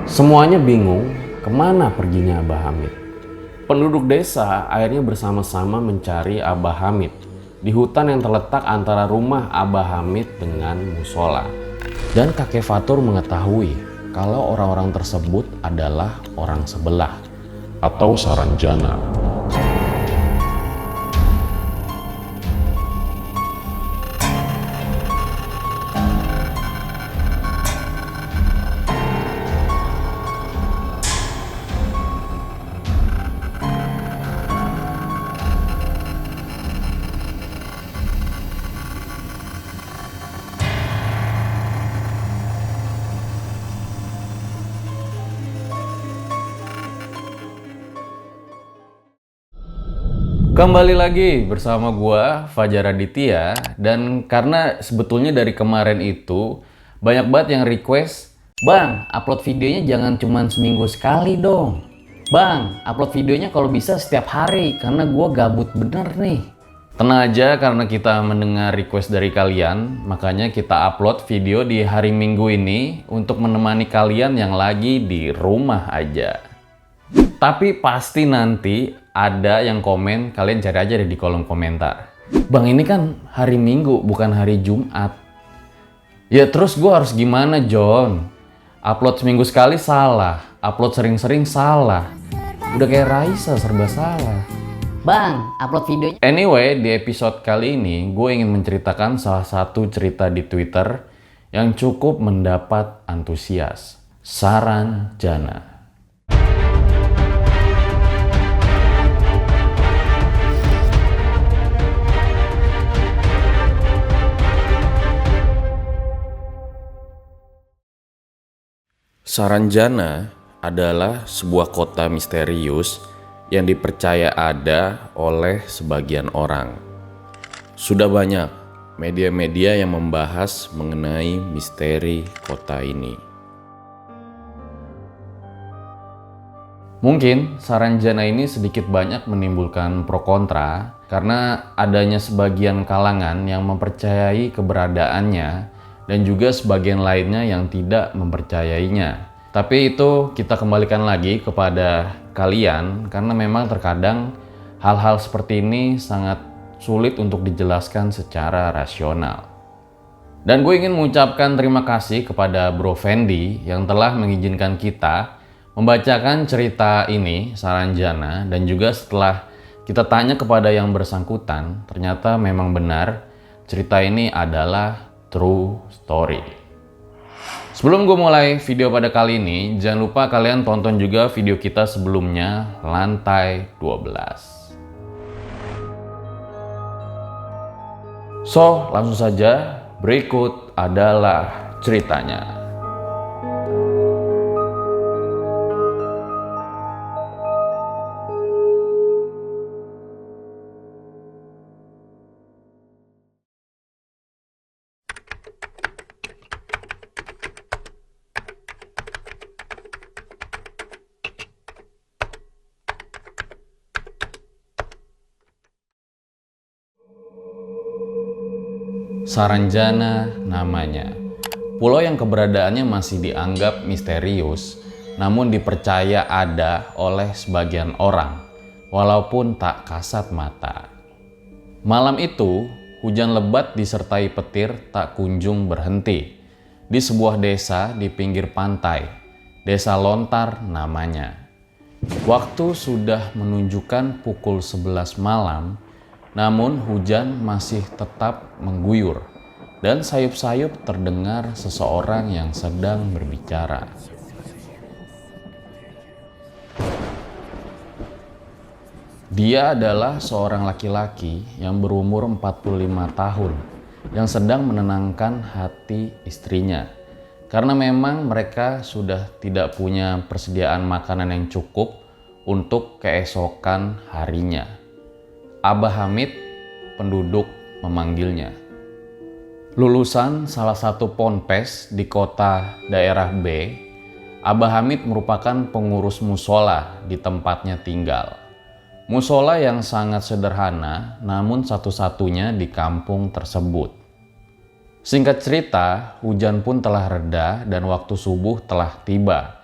Semuanya bingung kemana perginya Abah Hamid. Penduduk desa akhirnya bersama-sama mencari Abah Hamid di hutan yang terletak antara rumah Abah Hamid dengan musola. Dan kakek Fatur mengetahui kalau orang-orang tersebut adalah orang sebelah atau Saranjana. Kembali lagi bersama gua Fajar Aditya, dan karena sebetulnya dari kemarin itu banyak banget yang request, "Bang, upload videonya jangan cuma seminggu sekali dong. Bang, upload videonya kalau bisa setiap hari karena gua gabut bener nih." Tenang aja, karena kita mendengar request dari kalian, makanya kita upload video di hari Minggu ini untuk menemani kalian yang lagi di rumah aja. Tapi pasti nanti ada yang komen, kalian cari aja deh di kolom komentar. "Bang, ini kan hari Minggu bukan hari Jumat." Ya terus gue harus gimana, John? Upload seminggu sekali salah, upload sering-sering salah. Udah kayak Raisa, serba salah. Bang, upload videonya. Anyway, di episode kali ini gue ingin menceritakan salah satu cerita di Twitter yang cukup mendapat antusias. Saranjana. Saranjana adalah sebuah kota misterius yang dipercaya ada oleh sebagian orang. Sudah banyak media-media yang membahas mengenai misteri kota ini. Mungkin Saranjana ini sedikit banyak menimbulkan pro kontra karena adanya sebagian kalangan yang mempercayai keberadaannya dan juga sebagian lainnya yang tidak mempercayainya. Tapi itu kita kembalikan lagi kepada kalian, karena memang terkadang hal-hal seperti ini sangat sulit untuk dijelaskan secara rasional. Dan gue ingin mengucapkan terima kasih kepada Bro Fendi yang telah mengizinkan kita membacakan cerita ini, Saranjana, dan juga setelah kita tanya kepada yang bersangkutan, ternyata memang benar cerita ini adalah true story. Sebelum gue mulai video pada kali ini, jangan lupa kalian tonton juga video kita sebelumnya, Lantai 12. So, langsung saja, berikut adalah ceritanya. Saranjana namanya. Pulau yang keberadaannya masih dianggap misterius, namun dipercaya ada oleh sebagian orang, walaupun tak kasat mata. Malam itu, hujan lebat disertai petir tak kunjung berhenti di sebuah desa di pinggir pantai. Desa Lontar namanya. Waktu sudah menunjukkan pukul 11 malam, namun hujan masih tetap mengguyur dan sayup-sayup terdengar seseorang yang sedang berbicara. Dia adalah seorang laki-laki yang berumur 45 tahun yang sedang menenangkan hati istrinya karena memang mereka sudah tidak punya persediaan makanan yang cukup untuk keesokan harinya. Abah Hamid, penduduk memanggilnya. Lulusan salah satu ponpes di kota daerah B, Abah Hamid merupakan pengurus musola di tempatnya tinggal. Musola yang sangat sederhana, namun satu-satunya di kampung tersebut. Singkat cerita, hujan pun telah reda dan waktu subuh telah tiba.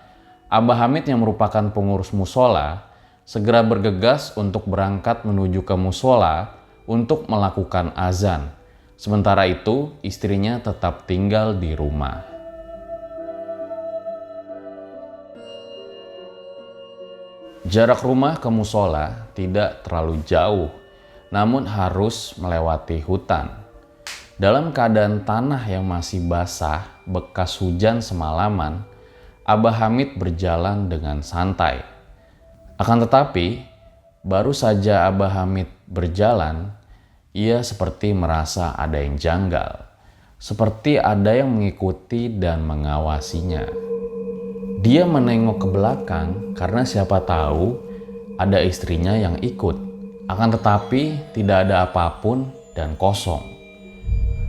Abah Hamid yang merupakan pengurus musola segera bergegas untuk berangkat menuju ke musola untuk melakukan azan. Sementara itu, istrinya tetap tinggal di rumah. Jarak rumah ke musola tidak terlalu jauh, namun harus melewati hutan. Dalam keadaan tanah yang masih basah bekas hujan semalaman, Abah Hamid berjalan dengan santai. Akan tetapi, baru saja Abah Hamid berjalan, ia seperti merasa ada yang janggal. Seperti ada yang mengikuti dan mengawasinya. Dia menengok ke belakang karena siapa tahu ada istrinya yang ikut. Akan tetapi, tidak ada apapun dan kosong.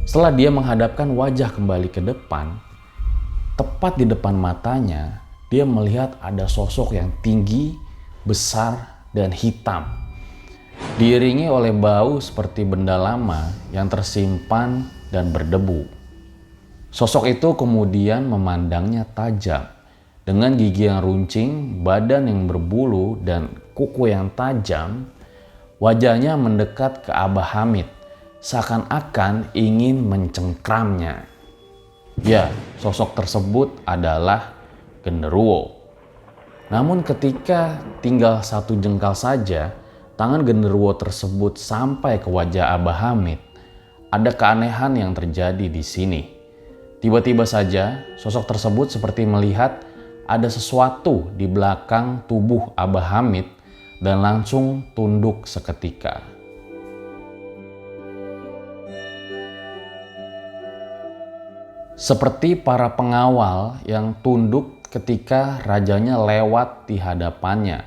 Setelah dia menghadapkan wajah kembali ke depan, tepat di depan matanya, dia melihat ada sosok yang tinggi, besar, dan hitam. Diiringi oleh bau seperti benda lama yang tersimpan dan berdebu. Sosok itu kemudian memandangnya tajam. Dengan gigi yang runcing, badan yang berbulu, dan kuku yang tajam, wajahnya mendekat ke Abah Hamid, seakan-akan ingin mencengkramnya. Ya, sosok tersebut adalah genderuwo. Namun ketika tinggal satu jengkal saja, tangan genderuwo tersebut sampai ke wajah Abah Hamid, ada keanehan yang terjadi di sini. Tiba-tiba saja, sosok tersebut seperti melihat ada sesuatu di belakang tubuh Abah Hamid dan langsung tunduk seketika. Seperti para pengawal yang tunduk ketika rajanya lewat di hadapannya.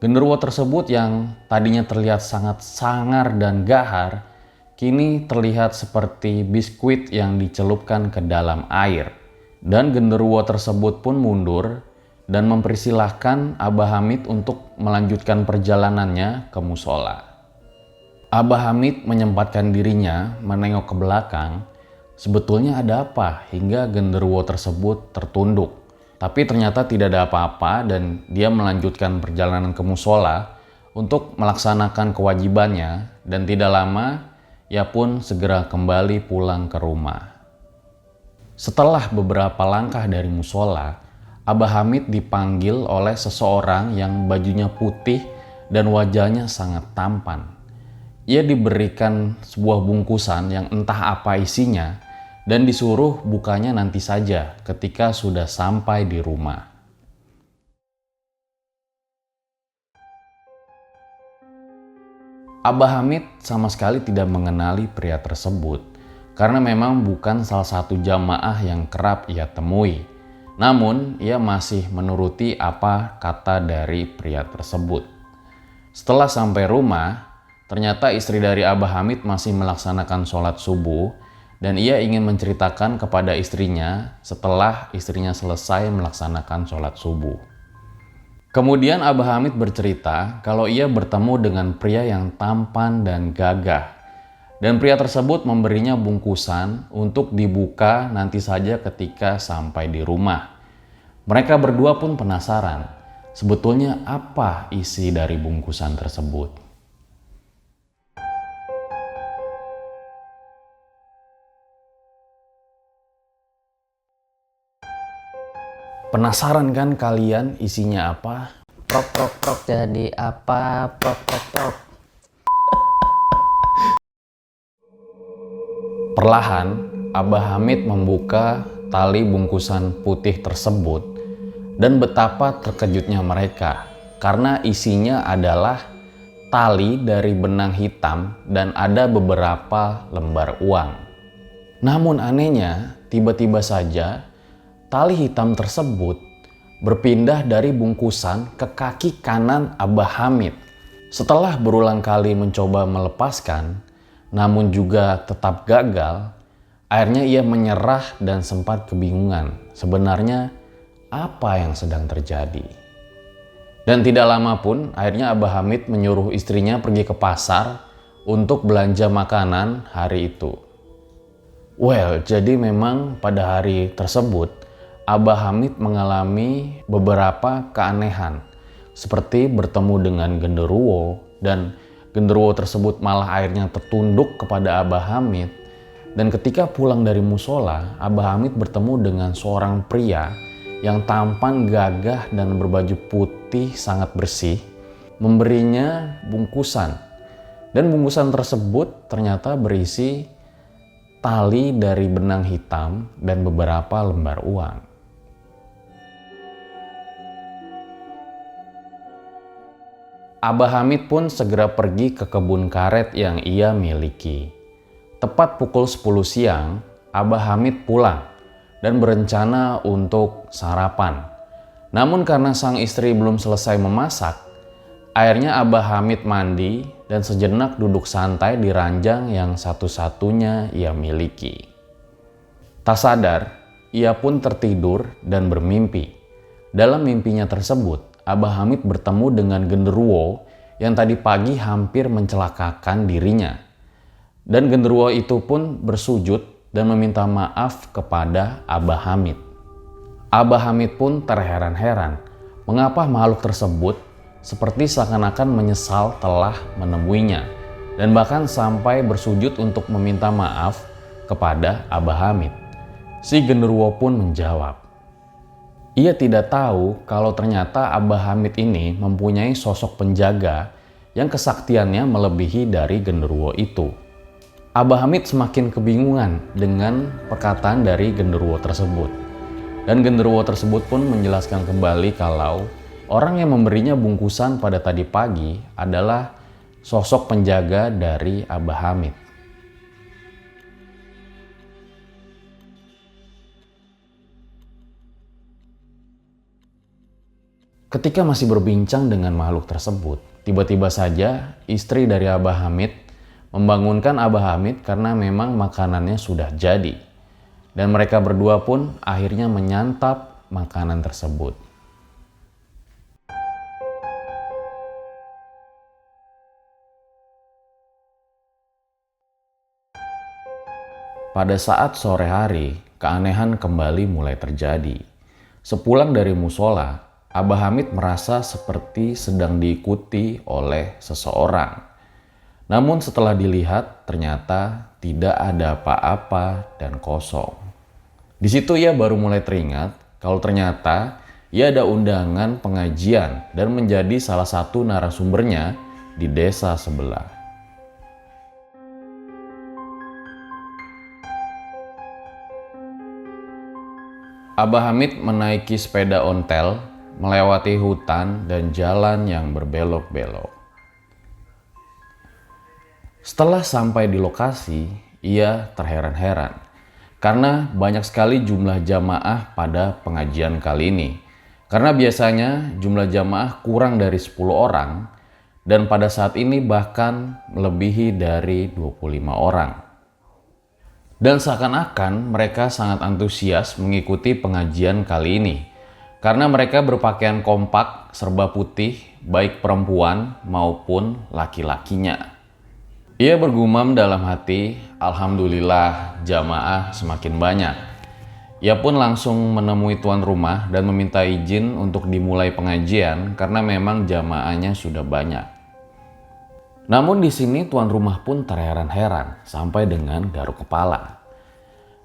Genderuwo tersebut yang tadinya terlihat sangat sangar dan gahar, kini terlihat seperti biskuit yang dicelupkan ke dalam air. Dan genderuwo tersebut pun mundur dan mempersilahkan Abah Hamid untuk melanjutkan perjalanannya ke musola. Abah Hamid menyempatkan dirinya menengok ke belakang. Sebetulnya ada apa hingga genderuwo tersebut tertunduk? Tapi ternyata tidak ada apa-apa dan dia melanjutkan perjalanan ke musola untuk melaksanakan kewajibannya, dan tidak lama ia pun segera kembali pulang ke rumah. Setelah beberapa langkah dari musola, Abah Hamid dipanggil oleh seseorang yang bajunya putih dan wajahnya sangat tampan. Ia diberikan sebuah bungkusan yang entah apa isinya, dan disuruh bukanya nanti saja ketika sudah sampai di rumah. Abah Hamid sama sekali tidak mengenali pria tersebut karena memang bukan salah satu jamaah yang kerap ia temui. Namun ia masih menuruti apa kata dari pria tersebut. Setelah sampai rumah, ternyata istri dari Abah Hamid masih melaksanakan sholat subuh, dan ia ingin menceritakan kepada istrinya setelah istrinya selesai melaksanakan sholat subuh. Kemudian Abah Hamid bercerita kalau ia bertemu dengan pria yang tampan dan gagah. Dan pria tersebut memberinya bungkusan untuk dibuka nanti saja ketika sampai di rumah. Mereka berdua pun penasaran, sebetulnya apa isi dari bungkusan tersebut. Penasaran kan kalian isinya apa? Prok prok prok jadi apa? Prok prok prok. Perlahan, Abah Hamid membuka tali bungkusan putih tersebut, dan betapa terkejutnya mereka karena isinya adalah tali dari benang hitam dan ada beberapa lembar uang. Namun anehnya, tiba-tiba saja tali hitam tersebut berpindah dari bungkusan ke kaki kanan Abah Hamid. Setelah berulang kali mencoba melepaskan, namun juga tetap gagal, akhirnya ia menyerah dan sempat kebingungan sebenarnya apa yang sedang terjadi. Dan tidak lama pun akhirnya Abah Hamid menyuruh istrinya pergi ke pasar untuk belanja makanan hari itu. Well, jadi memang pada hari tersebut Abah Hamid mengalami beberapa keanehan, seperti bertemu dengan genderuwo, dan genderuwo tersebut malah akhirnya tertunduk kepada Abah Hamid. Dan ketika pulang dari musola, Abah Hamid bertemu dengan seorang pria yang tampan, gagah, dan berbaju putih sangat bersih, memberinya bungkusan. Dan bungkusan tersebut ternyata berisi tali dari benang hitam dan beberapa lembar uang. Abah Hamid pun segera pergi ke kebun karet yang ia miliki. Tepat pukul 10 siang, Abah Hamid pulang dan berencana untuk sarapan. Namun karena sang istri belum selesai memasak, akhirnya Abah Hamid mandi dan sejenak duduk santai di ranjang yang satu-satunya ia miliki. Tak sadar, ia pun tertidur dan bermimpi. Dalam mimpinya tersebut, Abah Hamid bertemu dengan genderuwo yang tadi pagi hampir mencelakakan dirinya. Dan genderuwo itu pun bersujud dan meminta maaf kepada Abah Hamid. Abah Hamid pun terheran-heran mengapa makhluk tersebut seperti seakan-akan menyesal telah menemuinya, dan bahkan sampai bersujud untuk meminta maaf kepada Abah Hamid. Si genderuwo pun menjawab, ia tidak tahu kalau ternyata Abah Hamid ini mempunyai sosok penjaga yang kesaktiannya melebihi dari genderuwo itu. Abah Hamid semakin kebingungan dengan perkataan dari genderuwo tersebut. Dan genderuwo tersebut pun menjelaskan kembali kalau orang yang memberinya bungkusan pada tadi pagi adalah sosok penjaga dari Abah Hamid. Ketika masih berbincang dengan makhluk tersebut, tiba-tiba saja istri dari Abah Hamid membangunkan Abah Hamid karena memang makanannya sudah jadi. Dan mereka berdua pun akhirnya menyantap makanan tersebut. Pada saat sore hari, keanehan kembali mulai terjadi. Sepulang dari musola, Abah Hamid merasa seperti sedang diikuti oleh seseorang. Namun setelah dilihat, ternyata tidak ada apa-apa dan kosong. Di situ ia baru mulai teringat kalau ternyata ia ada undangan pengajian dan menjadi salah satu narasumbernya di desa sebelah. Abah Hamid menaiki sepeda ontel, melewati hutan dan jalan yang berbelok-belok. Setelah sampai di lokasi, ia terheran-heran karena banyak sekali jumlah jamaah pada pengajian kali ini. Karena biasanya jumlah jamaah kurang dari 10 orang dan pada saat ini bahkan melebihi dari 25 orang. Dan seakan-akan mereka sangat antusias mengikuti pengajian kali ini karena mereka berpakaian kompak serba putih baik perempuan maupun laki-lakinya. Ia bergumam dalam hati, alhamdulillah jamaah semakin banyak. Ia pun langsung menemui tuan rumah dan meminta izin untuk dimulai pengajian karena memang jamaahnya sudah banyak. Namun di sini tuan rumah pun terheran-heran sampai dengan garuk kepala.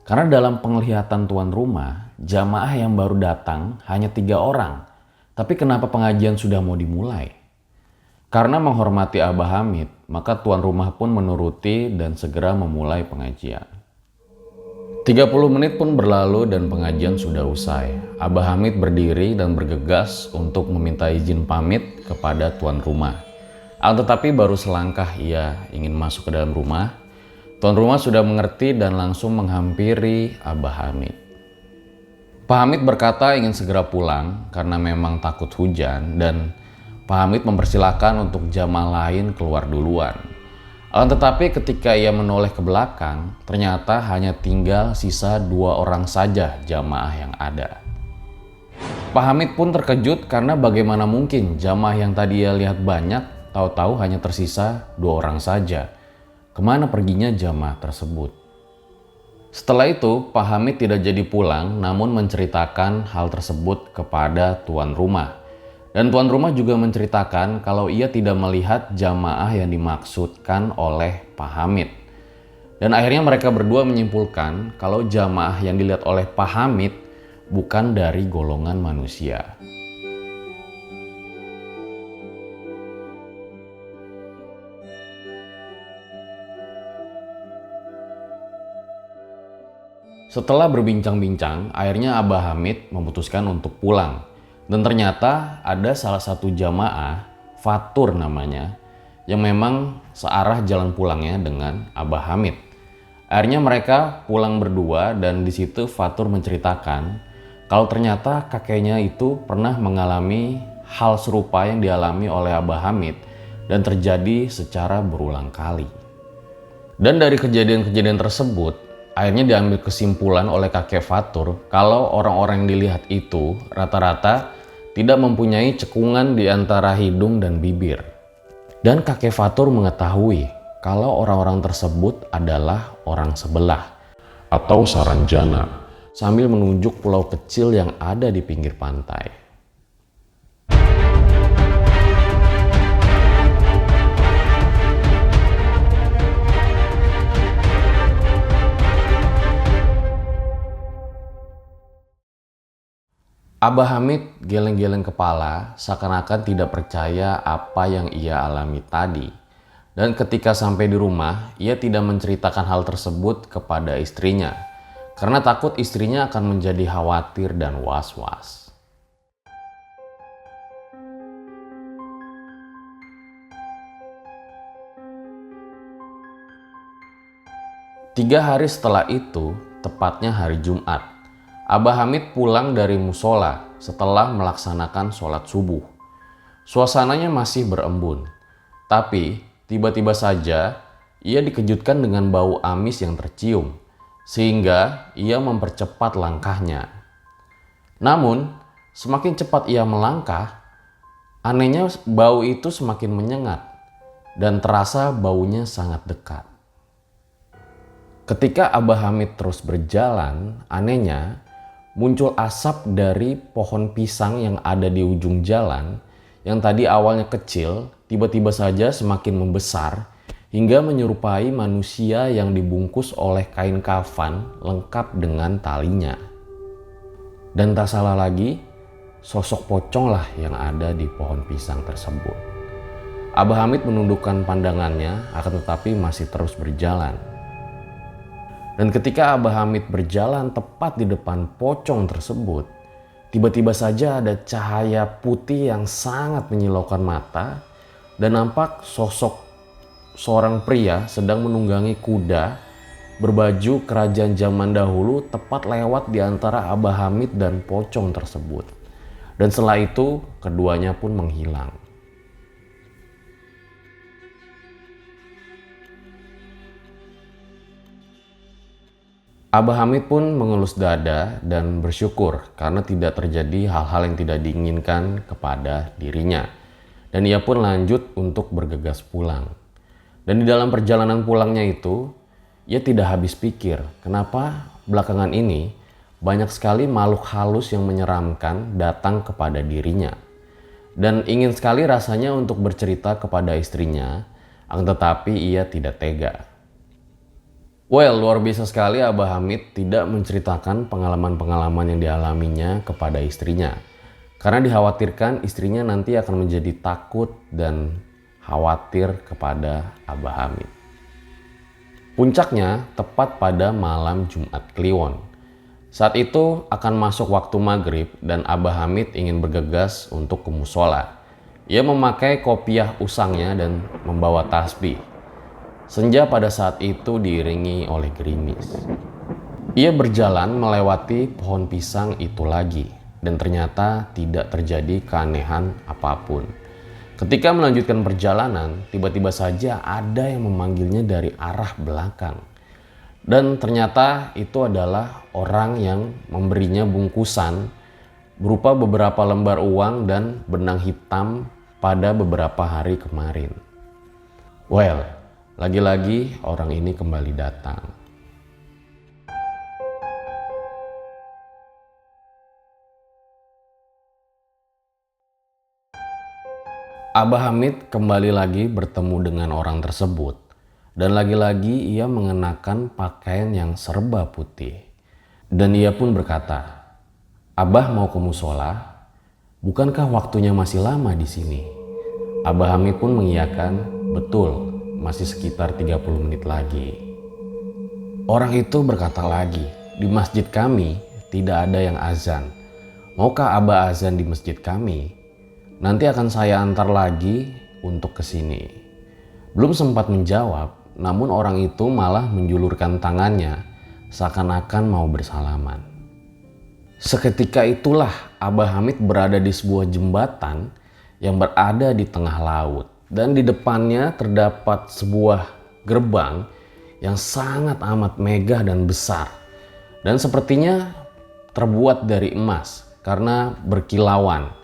Karena dalam penglihatan tuan rumah, jamaah yang baru datang hanya 3 orang. Tapi kenapa pengajian sudah mau dimulai? Karena menghormati Abah Hamid, maka tuan rumah pun menuruti dan segera memulai pengajian. 30 menit pun berlalu dan pengajian sudah usai. Abah Hamid berdiri dan bergegas untuk meminta izin pamit kepada tuan rumah. Tetapi baru selangkah ia ingin masuk ke dalam rumah, tuan rumah sudah mengerti dan langsung menghampiri Abah Hamid. Pak Hamid berkata ingin segera pulang karena memang takut hujan dan Pak Hamid mempersilahkan untuk jamaah lain keluar duluan. Tetapi ketika ia menoleh ke belakang, ternyata hanya tinggal sisa 2 orang saja jamaah yang ada. Pak Hamid pun terkejut karena bagaimana mungkin jamaah yang tadi ia lihat banyak, tahu-tahu hanya tersisa 2 orang saja. Kemana perginya jamaah tersebut? Setelah itu, Pak Hamid tidak jadi pulang namun menceritakan hal tersebut kepada tuan rumah. Dan tuan rumah juga menceritakan kalau ia tidak melihat jamaah yang dimaksudkan oleh Pak Hamid. Dan akhirnya mereka berdua menyimpulkan kalau jamaah yang dilihat oleh Pak Hamid bukan dari golongan manusia. Setelah berbincang-bincang, akhirnya Abah Hamid memutuskan untuk pulang. Dan ternyata ada salah satu jamaah, Fatur namanya, yang memang searah jalan pulangnya dengan Abah Hamid. Akhirnya mereka pulang berdua dan di situ Fatur menceritakan kalau ternyata kakeknya itu pernah mengalami hal serupa yang dialami oleh Abah Hamid dan terjadi secara berulang kali. Dan dari kejadian-kejadian tersebut, akhirnya diambil kesimpulan oleh kakek Fatur kalau orang-orang yang dilihat itu rata-rata tidak mempunyai cekungan di antara hidung dan bibir. Dan kakek Fatur mengetahui kalau orang-orang tersebut adalah orang sebelah atau Saranjana, sambil menunjuk pulau kecil yang ada di pinggir pantai. Abah Hamid geleng-geleng kepala seakan-akan tidak percaya apa yang ia alami tadi. Dan ketika sampai di rumah, ia tidak menceritakan hal tersebut kepada istrinya karena takut istrinya akan menjadi khawatir dan was-was. Tiga hari setelah itu, tepatnya hari Jumat, Abah Hamid pulang dari musola setelah melaksanakan sholat subuh. Suasananya masih berembun, tapi tiba-tiba saja ia dikejutkan dengan bau amis yang tercium, sehingga ia mempercepat langkahnya. Namun, semakin cepat ia melangkah, anehnya bau itu semakin menyengat dan terasa baunya sangat dekat. Ketika Abah Hamid terus berjalan, anehnya muncul asap dari pohon pisang yang ada di ujung jalan yang tadi awalnya kecil, tiba-tiba saja semakin membesar hingga menyerupai manusia yang dibungkus oleh kain kafan lengkap dengan talinya. Dan tak salah lagi, sosok pocong lah yang ada di pohon pisang tersebut. Abah Hamid menundukkan pandangannya akan tetapi masih terus berjalan. Dan ketika Abah Hamid berjalan tepat di depan pocong tersebut, tiba-tiba saja ada cahaya putih yang sangat menyilaukan mata dan nampak sosok seorang pria sedang menunggangi kuda berbaju kerajaan zaman dahulu tepat lewat di antara Abah Hamid dan pocong tersebut. Dan setelah itu keduanya pun menghilang. Abah Hamid pun mengelus dada dan bersyukur karena tidak terjadi hal-hal yang tidak diinginkan kepada dirinya. Dan ia pun lanjut untuk bergegas pulang. Dan di dalam perjalanan pulangnya itu, ia tidak habis pikir kenapa belakangan ini banyak sekali makhluk halus yang menyeramkan datang kepada dirinya. Dan ingin sekali rasanya untuk bercerita kepada istrinya, akan tetapi ia tidak tega. Well, luar biasa sekali Abah Hamid tidak menceritakan pengalaman-pengalaman yang dialaminya kepada istrinya. Karena dikhawatirkan istrinya nanti akan menjadi takut dan khawatir kepada Abah Hamid. Puncaknya tepat pada malam Jumat Kliwon. Saat itu akan masuk waktu maghrib dan Abah Hamid ingin bergegas untuk ke musola. Ia memakai kopiah usangnya dan membawa tasbih. Senja pada saat itu diiringi oleh gerimis. Ia berjalan melewati pohon pisang itu lagi dan ternyata tidak terjadi keanehan apapun. Ketika melanjutkan perjalanan, tiba-tiba saja ada yang memanggilnya dari arah belakang. Dan ternyata itu adalah orang yang memberinya bungkusan berupa beberapa lembar uang dan benang hitam pada beberapa hari kemarin. Well, lagi-lagi orang ini kembali datang. Abah Hamid kembali lagi bertemu dengan orang tersebut. Dan lagi-lagi ia mengenakan pakaian yang serba putih. Dan ia pun berkata, "Abah mau ke musola? Bukankah waktunya masih lama di sini?" Abah Hamid pun mengiyakan, "Betul, masih sekitar 30 menit lagi." Orang itu berkata lagi, "Di masjid kami tidak ada yang azan. Maukah Abah azan di masjid kami? Nanti akan saya antar lagi untuk ke sini." Belum sempat menjawab, namun orang itu malah menjulurkan tangannya seakan-akan mau bersalaman. Seketika itulah Abah Hamid berada di sebuah jembatan yang berada di tengah laut. Dan di depannya terdapat sebuah gerbang yang sangat amat megah dan besar. Dan sepertinya terbuat dari emas karena berkilauan.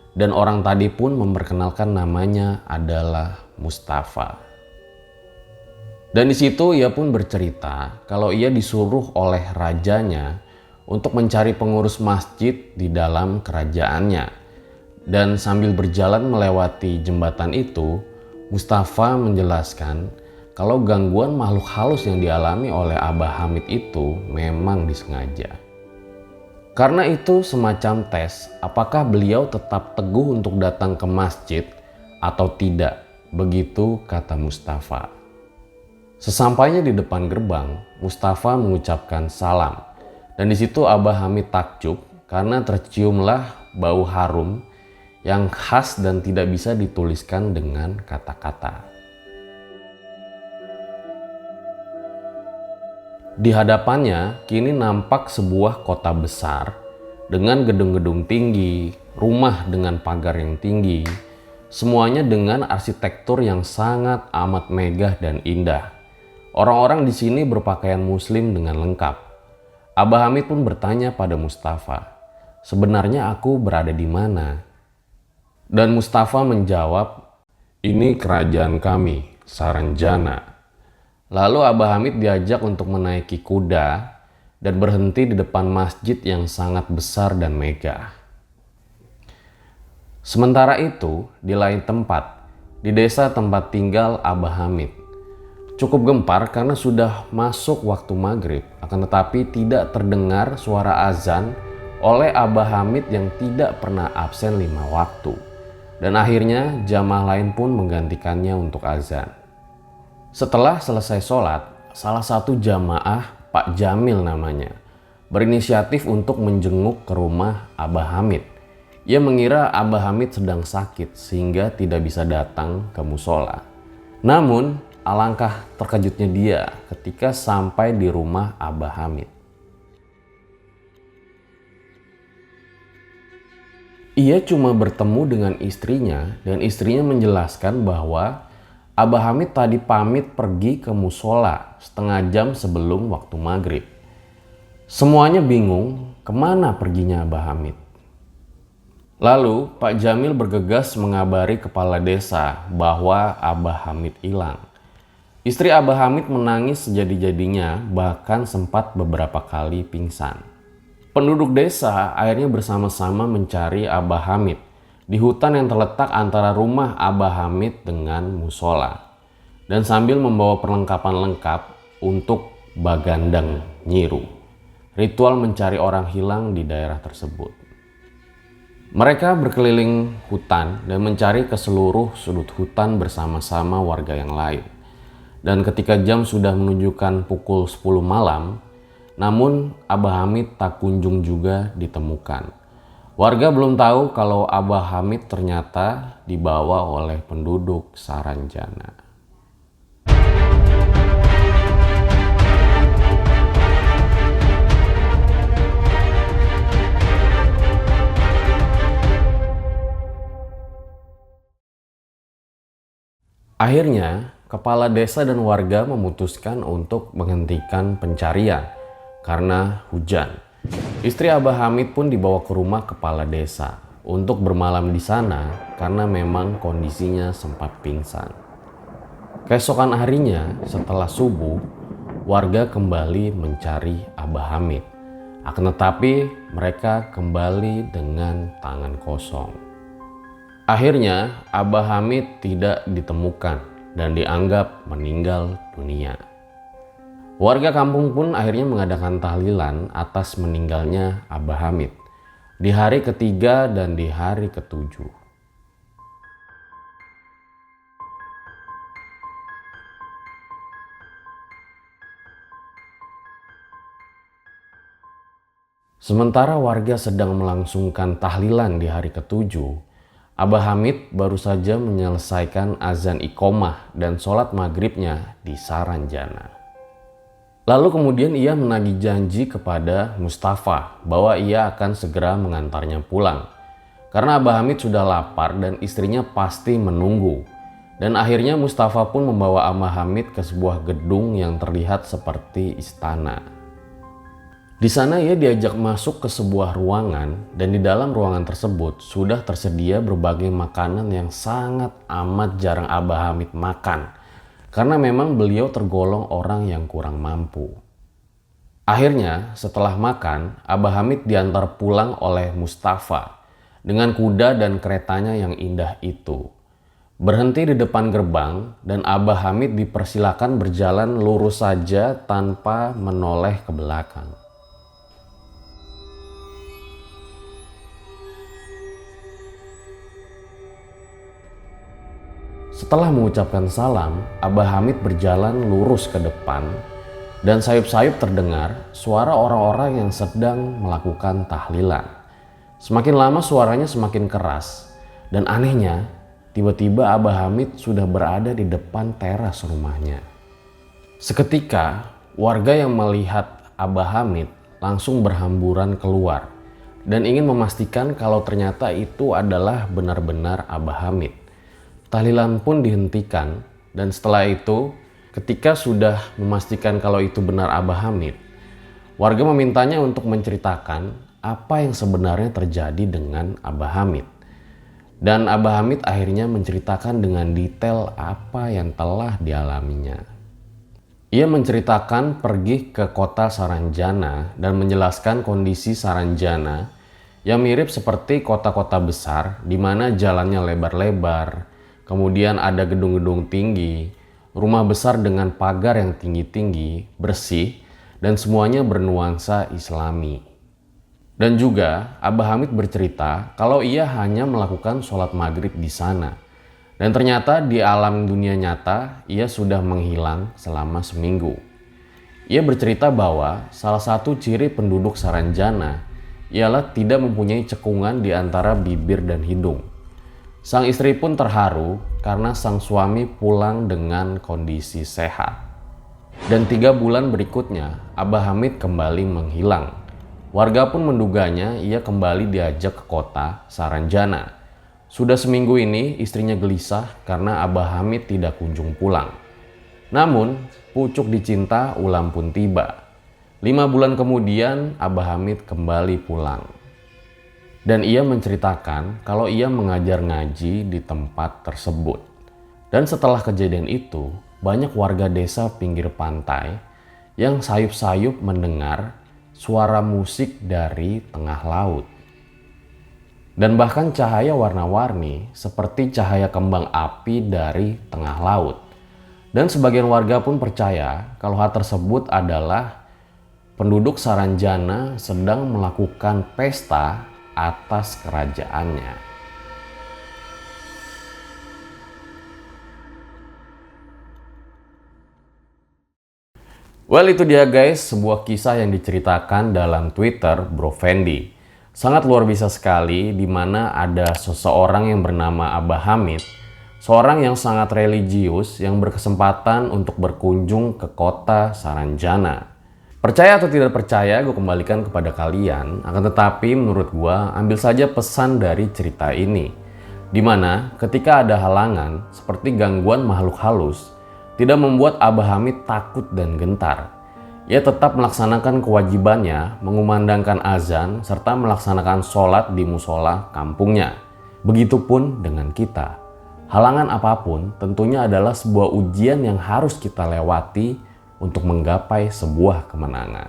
Dan orang tadi pun memperkenalkan namanya adalah Mustafa. Dan di situ ia pun bercerita kalau ia disuruh oleh rajanya untuk mencari pengurus masjid di dalam kerajaannya. Dan sambil berjalan melewati jembatan itu, Mustafa menjelaskan kalau gangguan makhluk halus yang dialami oleh Abah Hamid itu memang disengaja. Karena itu semacam tes apakah beliau tetap teguh untuk datang ke masjid atau tidak, begitu kata Mustafa. Sesampainya di depan gerbang, Mustafa mengucapkan salam. Dan di situ Abah Hamid takjub karena terciumlah bau harum yang khas dan tidak bisa dituliskan dengan kata-kata. Di hadapannya kini nampak sebuah kota besar dengan gedung-gedung tinggi, rumah dengan pagar yang tinggi, semuanya dengan arsitektur yang sangat amat megah dan indah. Orang-orang di sini berpakaian muslim dengan lengkap. Abah Hamid pun bertanya pada Mustafa, "Sebenarnya aku berada di mana?" Dan Mustafa menjawab, "Ini kerajaan kami, Saranjana." Lalu Abah Hamid diajak untuk menaiki kuda dan berhenti di depan masjid yang sangat besar dan megah. Sementara itu, di lain tempat, di desa tempat tinggal Abah Hamid, cukup gempar karena sudah masuk waktu maghrib, akan tetapi tidak terdengar suara azan oleh Abah Hamid yang tidak pernah absen 5 waktu. Dan akhirnya jamaah lain pun menggantikannya untuk azan. Setelah selesai sholat, salah satu jamaah, Pak Jamil namanya, berinisiatif untuk menjenguk ke rumah Abah Hamid. Ia mengira Abah Hamid sedang sakit sehingga tidak bisa datang ke musola. Namun, alangkah terkejutnya dia ketika sampai di rumah Abah Hamid. Ia cuma bertemu dengan istrinya dan istrinya menjelaskan bahwa Abah Hamid tadi pamit pergi ke musola setengah jam sebelum waktu maghrib. Semuanya bingung kemana perginya Abah Hamid. Lalu Pak Jamil bergegas mengabari kepala desa bahwa Abah Hamid hilang. Istri Abah Hamid menangis sejadi-jadinya, bahkan sempat beberapa kali pingsan. Penduduk desa akhirnya bersama-sama mencari Abah Hamid di hutan yang terletak antara rumah Abah Hamid dengan musola, dan sambil membawa perlengkapan lengkap untuk bagandang nyiru, ritual mencari orang hilang di daerah tersebut. Mereka berkeliling hutan dan mencari ke seluruh sudut hutan bersama-sama warga yang lain. Dan ketika jam sudah menunjukkan pukul 10 malam, namun Abah Hamid tak kunjung juga ditemukan. Warga belum tahu kalau Abah Hamid ternyata dibawa oleh penduduk Saranjana. Akhirnya, kepala desa dan warga memutuskan untuk menghentikan pencarian karena hujan. Istri Abah Hamid pun dibawa ke rumah kepala desa untuk bermalam di sana karena memang kondisinya sempat pingsan. Keesokan harinya setelah subuh, warga kembali mencari Abah Hamid. Akan tetapi mereka kembali dengan tangan kosong. Akhirnya Abah Hamid tidak ditemukan dan dianggap meninggal dunia. Warga kampung pun akhirnya mengadakan tahlilan atas meninggalnya Abah Hamid di hari ketiga dan di hari ketujuh. Sementara warga sedang melangsungkan tahlilan di hari ketujuh, Abah Hamid baru saja menyelesaikan azan iqomah dan sholat maghribnya di Saranjana. Lalu kemudian ia menagih janji kepada Mustafa bahwa ia akan segera mengantarnya pulang. Karena Abah Hamid sudah lapar dan istrinya pasti menunggu. Dan akhirnya Mustafa pun membawa Abah Hamid ke sebuah gedung yang terlihat seperti istana. Di sana ia diajak masuk ke sebuah ruangan dan di dalam ruangan tersebut sudah tersedia berbagai makanan yang sangat amat jarang Abah Hamid makan karena memang beliau tergolong orang yang kurang mampu. Akhirnya setelah makan, Abah Hamid diantar pulang oleh Mustafa dengan kuda dan keretanya yang indah itu. Berhenti di depan gerbang dan Abah Hamid dipersilakan berjalan lurus saja tanpa menoleh ke belakang. Setelah mengucapkan salam, Abah Hamid berjalan lurus ke depan dan sayup-sayup terdengar suara orang-orang yang sedang melakukan tahlilan. Semakin lama suaranya semakin keras dan anehnya tiba-tiba Abah Hamid sudah berada di depan teras rumahnya. Seketika warga yang melihat Abah Hamid langsung berhamburan keluar dan ingin memastikan kalau ternyata itu adalah benar-benar Abah Hamid. Tahlilan pun dihentikan dan setelah itu ketika sudah memastikan kalau itu benar Abah Hamid, warga memintanya untuk menceritakan apa yang sebenarnya terjadi dengan Abah Hamid. Dan Abah Hamid akhirnya menceritakan dengan detail apa yang telah dialaminya. Ia menceritakan pergi ke kota Saranjana dan menjelaskan kondisi Saranjana yang mirip seperti kota-kota besar di mana jalannya lebar-lebar. Kemudian ada gedung-gedung tinggi, rumah besar dengan pagar yang tinggi-tinggi, bersih, dan semuanya bernuansa Islami. Dan juga Abah Hamid bercerita kalau ia hanya melakukan sholat maghrib di sana. Dan ternyata di alam dunia nyata ia sudah menghilang selama seminggu. Ia bercerita bahwa salah satu ciri penduduk Saranjana ialah tidak mempunyai cekungan di antara bibir dan hidung. Sang istri pun terharu karena sang suami pulang dengan kondisi sehat. Dan 3 bulan berikutnya, Abah Hamid kembali menghilang. Warga pun menduganya ia kembali diajak ke kota Saranjana. Sudah seminggu ini istrinya gelisah karena Abah Hamid tidak kunjung pulang. Namun, pucuk dicinta ulam pun tiba. 5 bulan kemudian, Abah Hamid kembali pulang. Dan ia menceritakan kalau ia mengajar ngaji di tempat tersebut. Dan setelah kejadian itu, banyak warga desa pinggir pantai yang sayup-sayup mendengar suara musik dari tengah laut. Dan bahkan cahaya warna-warni seperti cahaya kembang api dari tengah laut. Dan sebagian warga pun percaya kalau hal tersebut adalah penduduk Saranjana sedang melakukan pesta atas kerajaannya. Well, itu dia guys, sebuah kisah yang diceritakan dalam Twitter Bro Fendi. Sangat luar biasa sekali di mana ada seseorang yang bernama Abah Hamid, seorang yang sangat religius yang berkesempatan untuk berkunjung ke kota Saranjana. Percaya atau tidak percaya, gue kembalikan kepada kalian. Akan tetapi menurut gue, ambil saja pesan dari cerita ini. Dimana ketika ada halangan, seperti gangguan makhluk halus, tidak membuat Abah Hamid takut dan gentar. Ia tetap melaksanakan kewajibannya, mengumandangkan azan, serta melaksanakan sholat di musola kampungnya. Begitupun dengan kita. Halangan apapun tentunya adalah sebuah ujian yang harus kita lewati untuk menggapai sebuah kemenangan.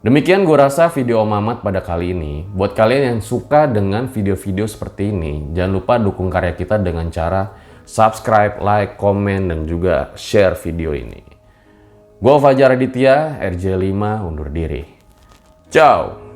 Demikian gue rasa video Om Mamat pada kali ini. Buat kalian yang suka dengan video-video seperti ini, jangan lupa dukung karya kita dengan cara subscribe, like, komen, dan juga share video ini. Gue Fajar Aditya, RJ5 undur diri. Ciao!